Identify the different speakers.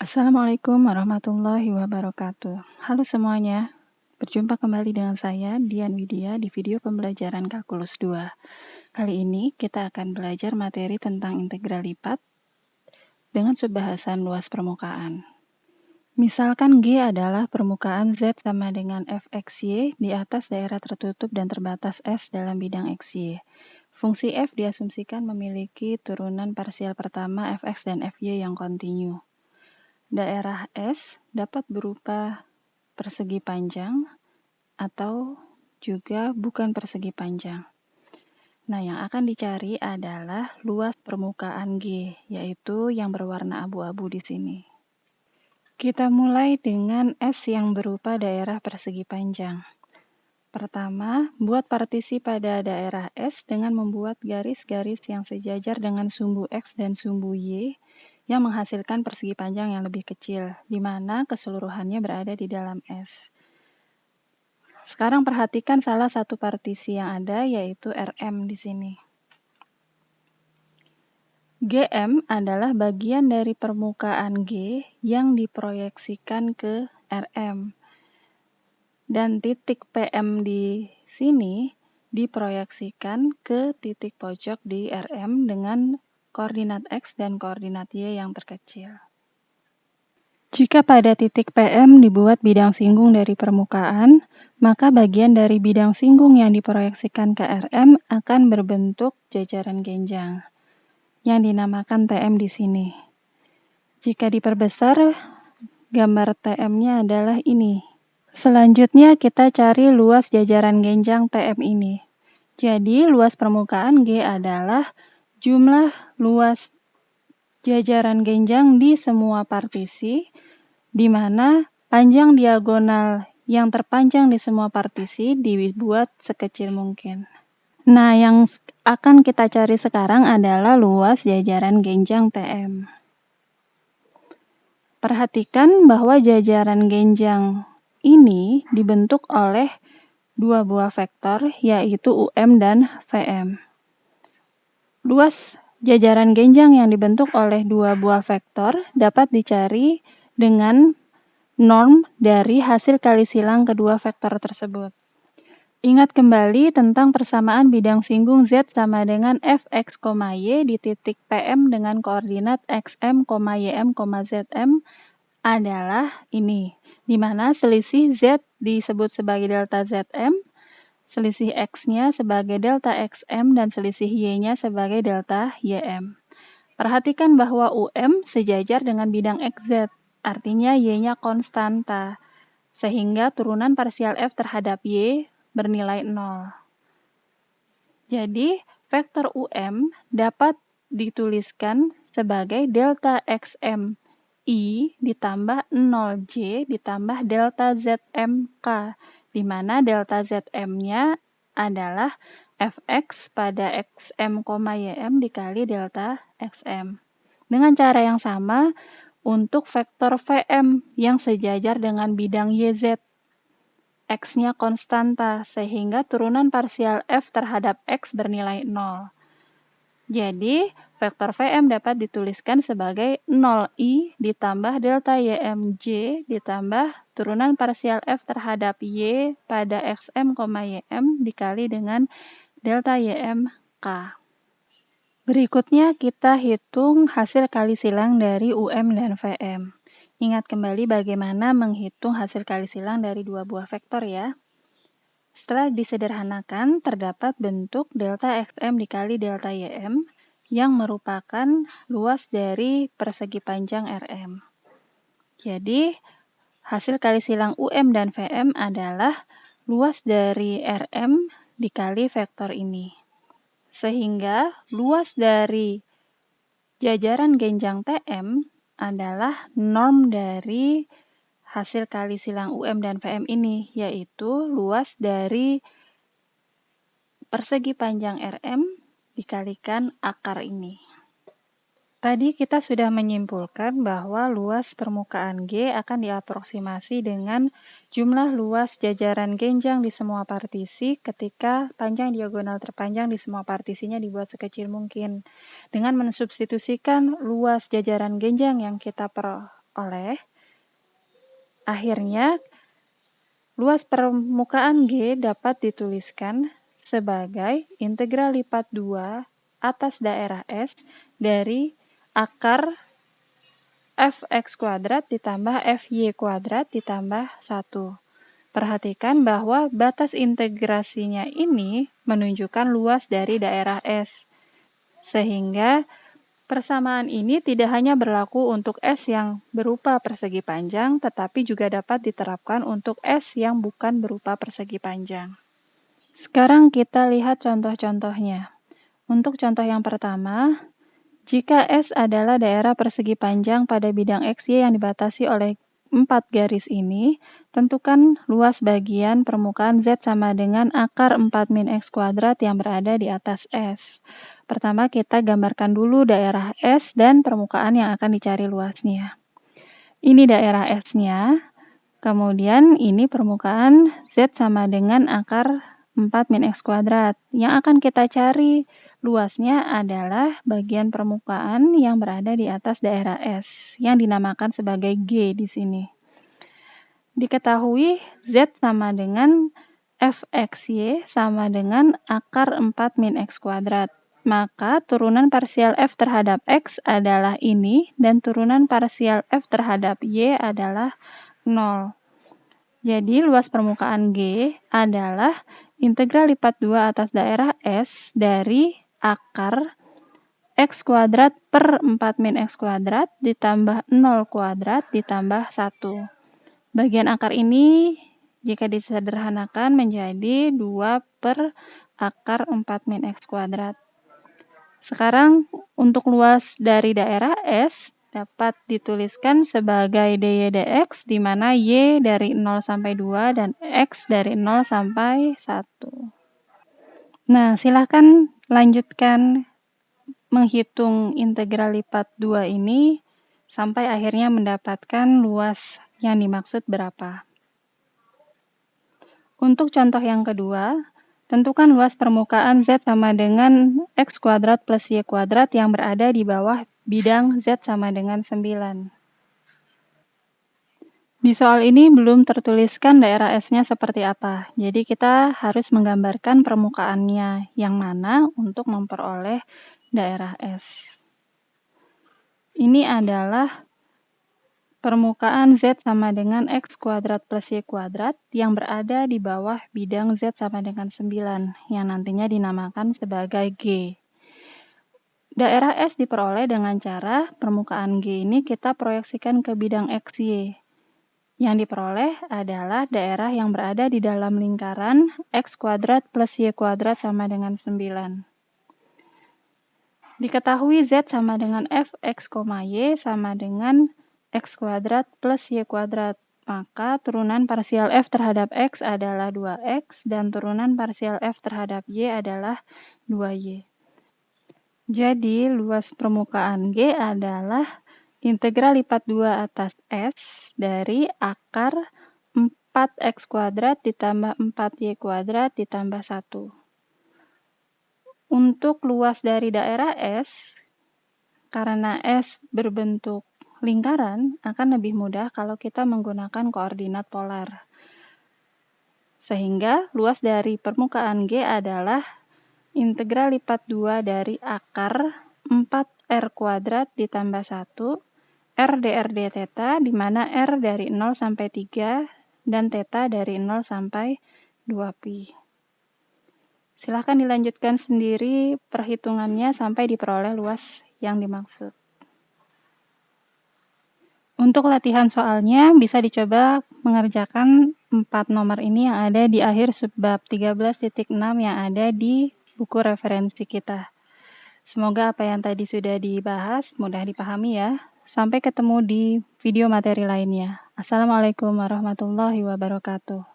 Speaker 1: Assalamualaikum warahmatullahi wabarakatuh. Halo semuanya, berjumpa kembali dengan saya, Dian Widya, di video pembelajaran Kalkulus 2. Kali ini kita akan belajar materi tentang integral lipat dengan subbahasan luas permukaan. Misalkan G adalah permukaan Z sama dengan Fxy di atas daerah tertutup dan terbatas S dalam bidang XY. Fungsi F diasumsikan memiliki turunan parsial pertama Fx dan Fy yang kontinu. Daerah S dapat berupa persegi panjang atau juga bukan persegi panjang. Nah, yang akan dicari adalah luas permukaan G, yaitu yang berwarna abu-abu di sini. Kita mulai dengan S yang berupa daerah persegi panjang. Pertama, buat partisi pada daerah S dengan membuat garis-garis yang sejajar dengan sumbu X dan sumbu Y yang menghasilkan persegi panjang yang lebih kecil, di mana keseluruhannya berada di dalam S. Sekarang perhatikan salah satu partisi yang ada, yaitu RM di sini. GM adalah bagian dari permukaan G yang diproyeksikan ke RM. Dan titik PM di sini diproyeksikan ke titik pojok di RM dengan koordinat X dan koordinat Y yang terkecil. Jika pada titik PM dibuat bidang singgung dari permukaan, maka bagian dari bidang singgung yang diproyeksikan ke RM akan berbentuk jajaran genjang, yang dinamakan TM di sini. Jika diperbesar, gambar TM-nya adalah ini. Selanjutnya kita cari luas jajaran genjang TM ini. Jadi luas permukaan G adalah jumlah luas jajaran genjang di semua partisi, di mana panjang diagonal yang terpanjang di semua partisi dibuat sekecil mungkin. Nah, yang akan kita cari sekarang adalah luas jajaran genjang TM. Perhatikan bahwa jajaran genjang ini dibentuk oleh dua buah vektor, yaitu UM dan VM. Luas jajaran genjang yang dibentuk oleh dua buah vektor dapat dicari dengan norm dari hasil kali silang kedua vektor tersebut. Ingat kembali tentang persamaan bidang singgung Z sama dengan Fx, Y di titik PM dengan koordinat XM, YM, ZM adalah ini, di mana selisih Z disebut sebagai delta ZM, selisih X-nya sebagai delta XM, dan selisih Y-nya sebagai delta YM. Perhatikan bahwa UM sejajar dengan bidang XZ, artinya Y-nya konstanta, sehingga turunan parsial F terhadap Y bernilai 0. Jadi, vektor UM dapat dituliskan sebagai delta XM I ditambah 0J ditambah delta ZMK, di mana delta ZM-nya adalah Fx pada XM, YM dikali delta XM. Dengan cara yang sama, untuk vektor VM yang sejajar dengan bidang YZ, X-nya konstanta, sehingga turunan parsial F terhadap X bernilai 0. Jadi, vektor VM dapat dituliskan sebagai 0I ditambah delta YMJ ditambah turunan parsial F terhadap Y pada XM, YM dikali dengan delta YMK. Berikutnya kita hitung hasil kali silang dari UM dan VM. Ingat kembali bagaimana menghitung hasil kali silang dari dua buah vektor ya. Setelah disederhanakan, terdapat bentuk delta XM dikali delta YM yang merupakan luas dari persegi panjang RM. Jadi, hasil kali silang UM dan VM adalah luas dari RM dikali vektor ini. Sehingga luas dari jajaran genjang TM adalah norm dari hasil kali silang UM dan VM ini, yaitu luas dari persegi panjang RM dikalikan akar ini. Tadi kita sudah menyimpulkan bahwa luas permukaan G akan diaproksimasi dengan jumlah luas jajaran genjang di semua partisi ketika panjang diagonal terpanjang di semua partisinya dibuat sekecil mungkin. Dengan mensubstitusikan luas jajaran genjang yang kita oleh akhirnya luas permukaan G dapat dituliskan sebagai integral lipat 2 atas daerah S dari akar fx kuadrat ditambah fy kuadrat ditambah 1. Perhatikan bahwa batas integrasinya ini menunjukkan luas dari daerah S. Sehingga persamaan ini tidak hanya berlaku untuk S yang berupa persegi panjang, tetapi juga dapat diterapkan untuk S yang bukan berupa persegi panjang. Sekarang kita lihat contoh-contohnya. Untuk contoh yang pertama, jika S adalah daerah persegi panjang pada bidang XY yang dibatasi oleh 4 garis ini, tentukan luas bagian permukaan Z sama dengan akar 4 min X kuadrat yang berada di atas S. Pertama kita gambarkan dulu daerah S dan permukaan yang akan dicari luasnya. Ini daerah S-nya, kemudian ini permukaan Z sama dengan akar 4 min X kuadrat. Yang akan kita cari luasnya adalah bagian permukaan yang berada di atas daerah S, yang dinamakan sebagai G di sini. Diketahui Z sama dengan Fxy sama dengan akar 4 min X kuadrat. Maka turunan parsial F terhadap X adalah ini, dan turunan parsial F terhadap Y adalah 0. Jadi luas permukaan G adalah integral lipat 2 atas daerah S dari akar X kuadrat per 4 min X kuadrat ditambah 0 kuadrat ditambah 1. Bagian akar ini jika disederhanakan menjadi 2 per akar 4 min X kuadrat. Sekarang untuk luas dari daerah S dapat dituliskan sebagai dy dx, di mana y dari 0 sampai 2 dan x dari 0 sampai 1. Nah, silahkan lanjutkan menghitung integral lipat 2 ini sampai akhirnya mendapatkan luas yang dimaksud berapa. Untuk contoh yang kedua, tentukan luas permukaan Z sama dengan X kuadrat plus Y kuadrat yang berada di bawah bidang Z sama dengan 9. Di soal ini belum tertuliskan daerah S-nya seperti apa, jadi kita harus menggambarkan permukaannya yang mana untuk memperoleh daerah S. Ini adalah permukaan Z sama dengan X kuadrat plus Y kuadrat yang berada di bawah bidang Z sama dengan 9, yang nantinya dinamakan sebagai G. Daerah S diperoleh dengan cara permukaan G ini kita proyeksikan ke bidang XY. Yang diperoleh adalah daerah yang berada di dalam lingkaran X kuadrat plus Y kuadrat sama dengan 9. Diketahui Z sama dengan Fx, Y sama dengan X kuadrat plus Y kuadrat. Maka turunan parsial F terhadap X adalah 2X dan turunan parsial F terhadap Y adalah 2Y. Jadi luas permukaan G adalah integral lipat 2 atas S dari akar 4X kuadrat ditambah 4Y kuadrat ditambah 1. Untuk luas dari daerah S, karena S berbentuk lingkaran, akan lebih mudah kalau kita menggunakan koordinat polar. Sehingga luas dari permukaan G adalah integral lipat 2 dari akar 4R kuadrat ditambah 1, R dr d theta, di mana R dari 0 sampai 3 dan theta dari 0 sampai 2pi. Silahkan dilanjutkan sendiri perhitungannya sampai diperoleh luas yang dimaksud. Untuk latihan soalnya bisa dicoba mengerjakan 4 nomor ini yang ada di akhir subbab 13.6 yang ada di buku referensi kita. Semoga apa yang tadi sudah dibahas mudah dipahami ya. Sampai ketemu di video materi lainnya. Assalamualaikum warahmatullahi wabarakatuh.